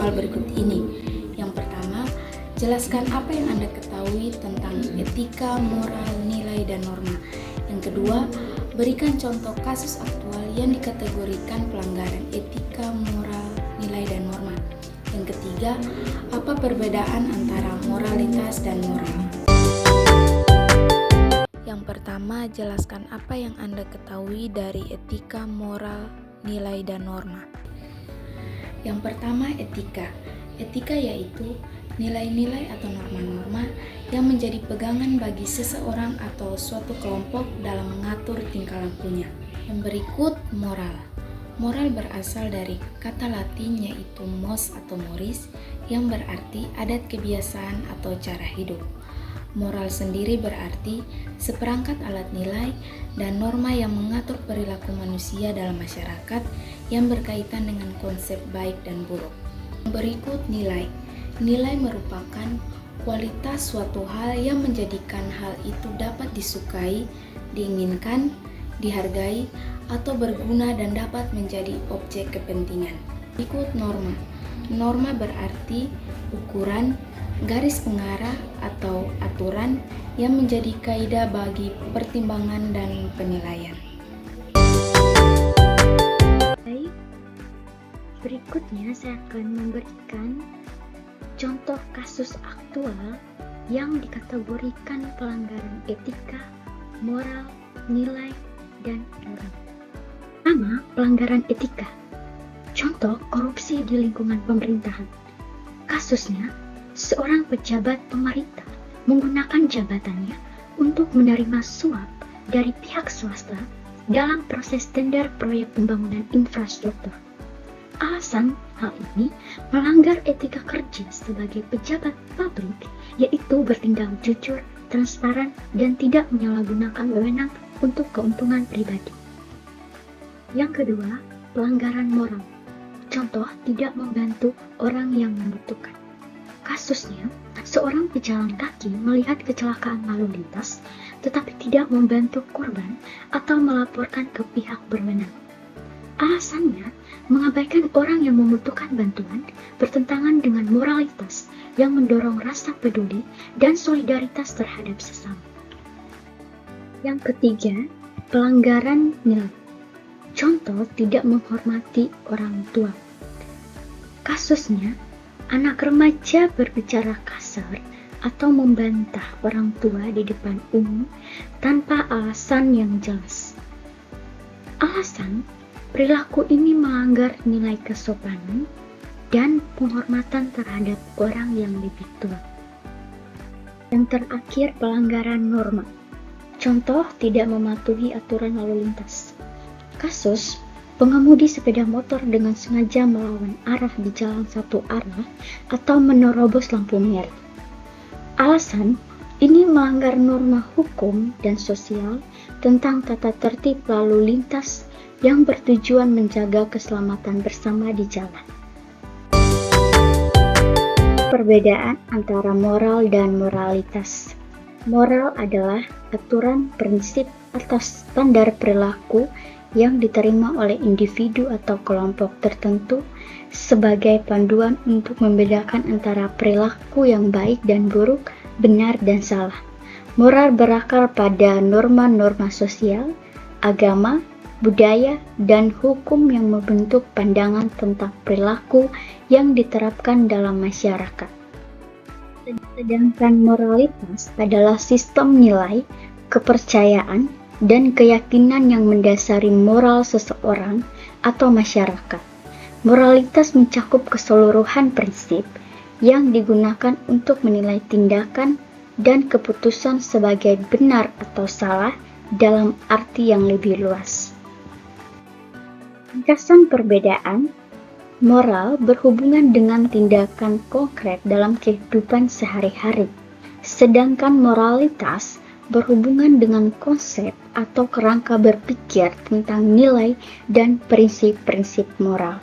soal berikut ini. Yang pertama, jelaskan apa yang Anda ketahui tentang etika, moral, nilai, dan norma. Yang kedua, berikan contoh kasus aktual yang dikategorikan pelanggaran etika, moral, nilai, dan norma. Yang ketiga, apa perbedaan antara moralitas dan moral? Yang pertama, jelaskan apa yang Anda ketahui dari etika, moral, nilai, dan norma. Yang pertama, etika. Etika yaitu nilai-nilai atau norma-norma yang menjadi pegangan bagi seseorang atau suatu kelompok dalam mengatur tingkah lakunya. Yang berikut, moral. Moral berasal dari kata Latin yaitu mos atau moris yang berarti adat kebiasaan atau cara hidup. Moral sendiri berarti seperangkat alat nilai dan norma yang mengatur perilaku manusia dalam masyarakat yang berkaitan dengan konsep baik dan buruk. Berikut nilai. Nilai merupakan kualitas suatu hal yang menjadikan hal itu dapat disukai, diinginkan, dihargai, atau berguna dan dapat menjadi objek kepentingan. Berikut norma. Norma berarti ukuran, garis pengarah atau aturan yang menjadi kaidah bagi pertimbangan dan penilaian. Baik, berikutnya saya akan memberikan contoh kasus aktual yang dikategorikan pelanggaran etika, moral, nilai, dan norma. Pertama, pelanggaran etika. Contoh korupsi di lingkungan pemerintahan. Kasusnya, seorang pejabat pemerintah menggunakan jabatannya untuk menerima suap dari pihak swasta dalam proses tender proyek pembangunan infrastruktur. Alasan hal ini melanggar etika kerja sebagai pejabat publik, yaitu bertindak jujur, transparan, dan tidak menyalahgunakan wewenang untuk keuntungan pribadi. Yang kedua, pelanggaran moral. Contoh, tidak membantu orang yang membutuhkan. Kasusnya, seorang pejalan kaki melihat kecelakaan lalu lintas, tetapi tidak membantu korban atau melaporkan ke pihak berwenang. Alasannya, mengabaikan orang yang membutuhkan bantuan bertentangan dengan moralitas yang mendorong rasa peduli dan solidaritas terhadap sesama. Yang ketiga, pelanggaran nilai. Contoh, tidak menghormati orang tua. Kasusnya, anak remaja berbicara kasar atau membantah orang tua di depan umum tanpa alasan yang jelas. Alasan, perilaku ini melanggar nilai kesopanan dan penghormatan terhadap orang yang lebih tua. Yang terakhir, pelanggaran norma. Contoh, tidak mematuhi aturan lalu lintas. Kasus, pengemudi sepeda motor dengan sengaja melawan arah di jalan satu arah atau menerobos lampu merah. Alasan, ini melanggar norma hukum dan sosial tentang tata tertib lalu lintas yang bertujuan menjaga keselamatan bersama di jalan. Perbedaan antara moral dan moralitas. Moral adalah aturan, prinsip, atau standar perilaku yang diterima oleh individu atau kelompok tertentu sebagai panduan untuk membedakan antara perilaku yang baik dan buruk, benar dan salah. Moral berakar pada norma-norma sosial, agama, budaya, dan hukum yang membentuk pandangan tentang perilaku yang diterapkan dalam masyarakat. Sedangkan moralitas adalah sistem nilai, kepercayaan, dan keyakinan yang mendasari moral seseorang atau masyarakat. Moralitas mencakup keseluruhan prinsip yang digunakan untuk menilai tindakan dan keputusan sebagai benar atau salah dalam arti yang lebih luas. Ringkasan perbedaan, moral berhubungan dengan tindakan konkret dalam kehidupan sehari-hari, sedangkan moralitas berhubungan dengan konsep atau kerangka berpikir tentang nilai dan prinsip-prinsip moral.